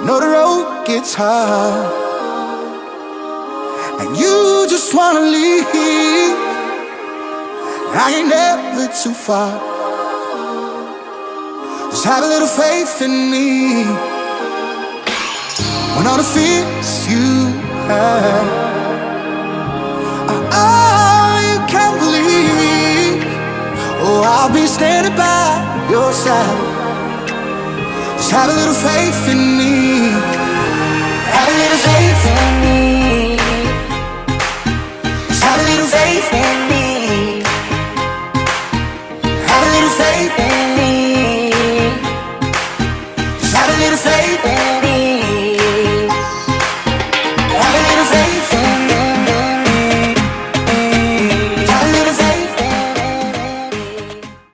know the road gets hard, and you just wanna leave. I ain't never too far. Just have a little faith in me. When all the fears you have are all you can believe, oh, I'll be standing by your side. Just have a little faith in me. Have a little faith in me.